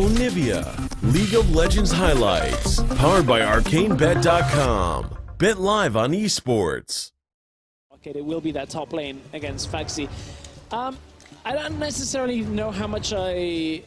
Onivia, League of Legends highlights, powered by ArcaneBet.com. Bet live on esports. Okay, it will be that top lane against Faxi. I don't necessarily know how much I'm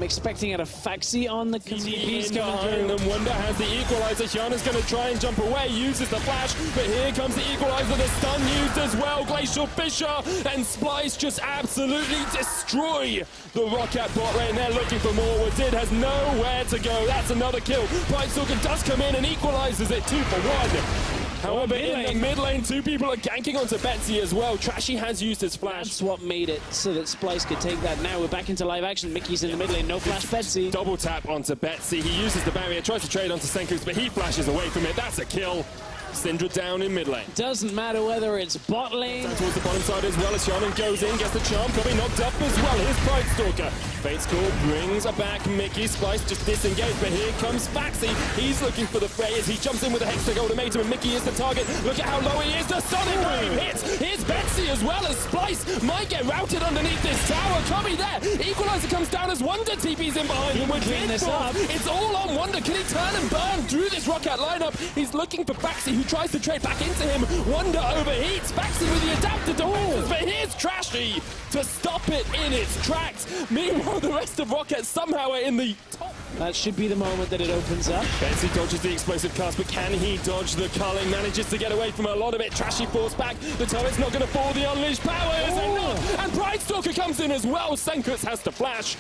expecting out of Faxi on the He's behind them. Wonder has the equalizer. Hyana's going to try and jump away, uses the flash, but here comes the equalizer. The stun used as well. Glacial Fissure and Splyce just absolutely destroy the Roccat bot lane. They're looking for more. Wadid has nowhere to go. That's another kill. Brightstalker does come in and equalizes it 2 for 1. However, in the mid lane, 2 people are ganking onto Betsy as well. Trashy has used his flash. That's what made it so that Splyce could take that. Now we're back into live action. Mickey's in the mid lane, no flash Betsy. Double tap onto Betsy. He uses the barrier, tries to trade onto Senkus, but he flashes away from it. That's a kill. Syndra down in mid lane. Doesn't matter whether it's bot lane. Down towards the bottom side as well as Shannon goes in, gets the charm, probably knocked up as well. Here's Brightstalker. Fate's Call brings her back. Mickey Splyce just disengaged, but here comes Faxi. He's looking for the fray as he jumps in with a Hextech ultimatum, and Mickey is the target. Look at how low he is. The Sonic Wave hits. Here's Betsy as well as Splyce might get routed underneath this tower. Cubby there. Equalizer comes down as Wonder TP's in behind him. It's all on Wonder. Can he turn and burn through this Roccat lineup? He's looking for Faxi, who tries to trade back into him. Wonder overheats. Faxi with the adapter to but here's Trashy to stop it in its tracks. Meanwhile, the rest of Roccat somehow are in the top. That should be the moment that it opens up. Betsy dodges the explosive cast, but can he dodge the culling? Manages to get away from a lot of it. Trashy forced back. The turret's not going to fall. The unleashed power is enough. And Brightstalker comes in as well. Senkus has to flash.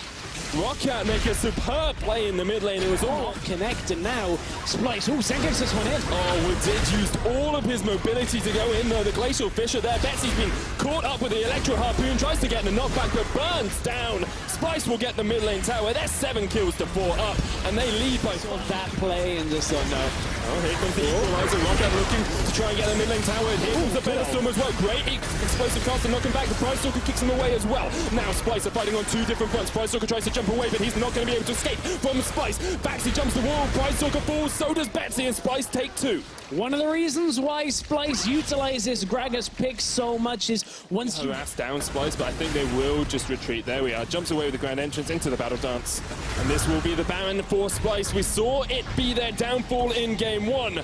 Roccat make a superb play in the mid lane. It was all connect, and now Splyce. Oh, Senkus this one in. Oh, Wadid used all of his mobility to go in though. The Glacial Fissure there. Betsy's been caught up with the Electro Harpoon. Tries to get the knockback, but burns down. Splyce will get the mid lane tower. They're 7 kills to 4 up, and they lead by that play and just thought no. Oh, here comes the equalizer. Roccat looking to try and get the mid lane tower. Here comes the Better as well. Great explosive cast to knock him back. The Brightstalker kicks him away as well. Now Splyce are fighting on 2 different fronts. Brightstalker tries to jump away, but he's not going to be able to escape from Splyce. Faxi jumps the wall. Brightstalker falls. So does Betsy, and Splyce take 2. One of the reasons why Splyce utilizes Gragas pick so much is once you harass down Splyce, but I think they will just retreat. There we are. Jumps away with the grand entrance into the battle dance. And this will be the Baron for Splyce. We saw it be their downfall in game 1.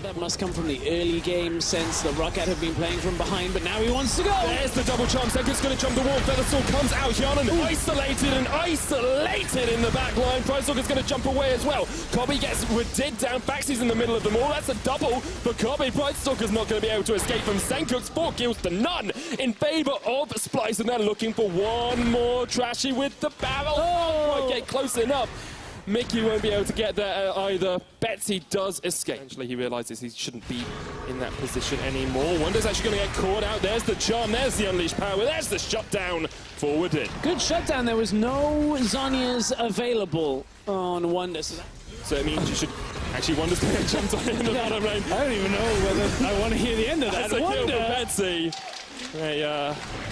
That must come from the early game sense that Roccat have been playing from behind, but now he wants to go. There's the double charm. Senkus going to jump the wall. Featherstorm comes out. Hyanan isolated in the back line. Brightstalker's going to jump away as well. Cobby gets Wadid down. Faxi's in the middle of them all. That's a double for Cobby. Brightstalker's not going to be able to escape from Senkus. 4 kills to none in favor of Splyce, and they're looking for one more. Trashy with the barrel. Oh, won't get close enough. Mickey won't be able to get there either. Betsy does escape. Eventually he realizes he shouldn't be in that position anymore. Wonder's actually going to get caught out. There's the charm, there's the unleashed power, there's the shutdown forwarded. Good shutdown. There was no Zhonya's available on Wonder. So it means you should... Actually, Wonder's going to jump in the bottom lane. I don't even know whether I want to hear the end of that. That's a kill for Betsy. They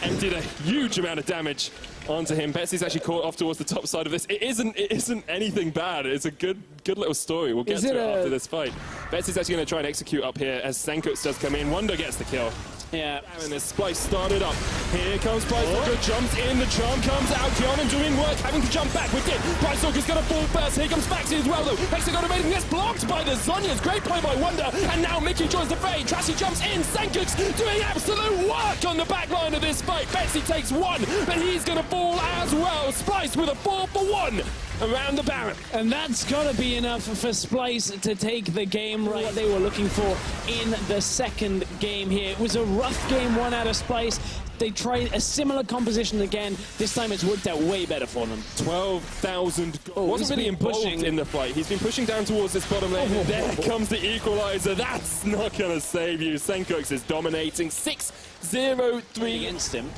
emptied a huge amount of damage onto him. Betsy's actually caught off towards the top side of this. It isn't anything bad. It's a good little story. We'll get to it after this fight. Betsy's actually going to try and execute up here as Senkus does come in. Wonder gets the kill. Yeah. And this Splyce started up. Here comes Brightstalker, jumps in, the charm comes out. Hyanan doing work, having to jump back with it. Brightstalker's going to fall first. Here comes Faxi as well, though. Hexagon automating gets blocked by the Zhonya's. Great play by Wonder. And now Mickey joins the fray. Trashy jumps in. Senkus doing absolute work on the back line of this fight. Betsy takes 1, but he's going to fall as well. Splyce with a 4 for 1 around the Baron. And that's got to be enough for Splyce to take the game right. What they were looking for in the second game here. It was a rough game 1 out of Splyce. They tried a similar composition again. This time it's worked out way better for them. 12,000. Wasn't really involved in the fight. He's been pushing down towards this bottom lane. There comes the equalizer. That's not going to save you. Senkus is dominating. 6-0-3 against him.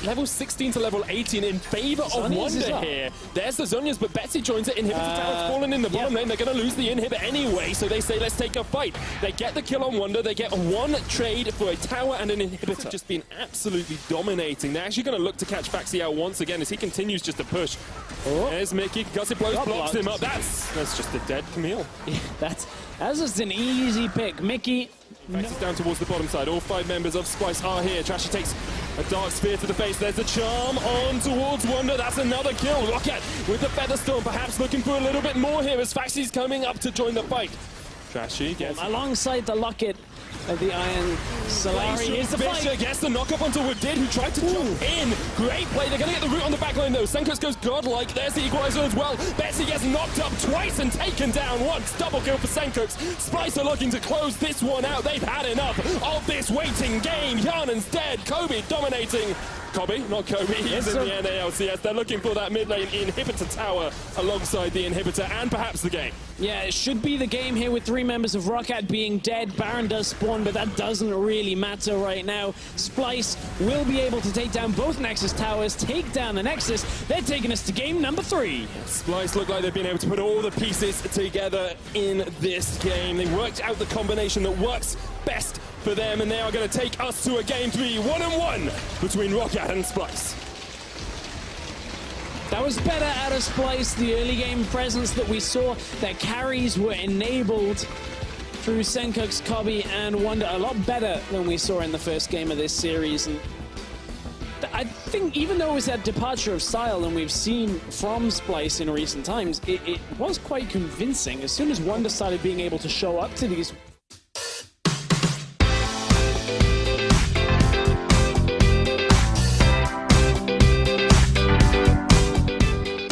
Level 16 to level 18 in favor of Wonder here. There's the Zhonya's, but Betsy joins it. Inhibitor tower's fallen in the bottom lane. They're going to lose the inhibit anyway, so they say, let's take a fight. They get the kill on Wonder. They get 1 trade for a tower and an inhibitor. Just been absolutely dominating. They're actually going to look to catch Faxi out once again as he continues just to push. There's Mickey. Gusset Blows blocks him up. That's just a dead Camille. Yeah, that's just an easy pick. Mickey Faxi's down towards the bottom side. All 5 members of Splyce are here. Trashy takes A dark spear to the face. There's the charm on towards Wonder. That's another kill. Rocket with the Featherstorm, perhaps looking for a little bit more here as Faxi's coming up to join the fight. Trashy gets alongside the Locket of the Iron Solari. Here's the Fisher fight. gets the knock up onto Woodid, who tried to jump in. Great play. They're going to get the root on the back line, though. Senkox goes godlike. There's the equalizer as well. Betsy gets knocked up twice and taken down once. Double kill for Senkox. Splice are looking to close this one out. They've had enough of this waiting game. Yarnan's dead. Kobe dominating. Kobe, not Kobe, he's in the NALCS. They're looking for that mid lane inhibitor tower alongside the inhibitor and perhaps the game. Yeah, it should be the game here with 3 members of Roccat being dead. Baron does spawn, but that doesn't really matter right now. Splice will be able to take down both Nexus towers, take down the Nexus. They're taking us to game number 3. Splice look like they've been able to put all the pieces together in this game. They worked out the combination that works best for them, and they are going to take us to a game 3, 1-on-1 between Roccat and Splice. That was better out of Splice. The early game presence that we saw, their carries were enabled through Senkox, Kobe, and Wonder. A lot better than we saw in the first game of this series. And I think even though it was that departure of style than we've seen from Splice in recent times, it was quite convincing. As soon as Wonder started being able to show up to these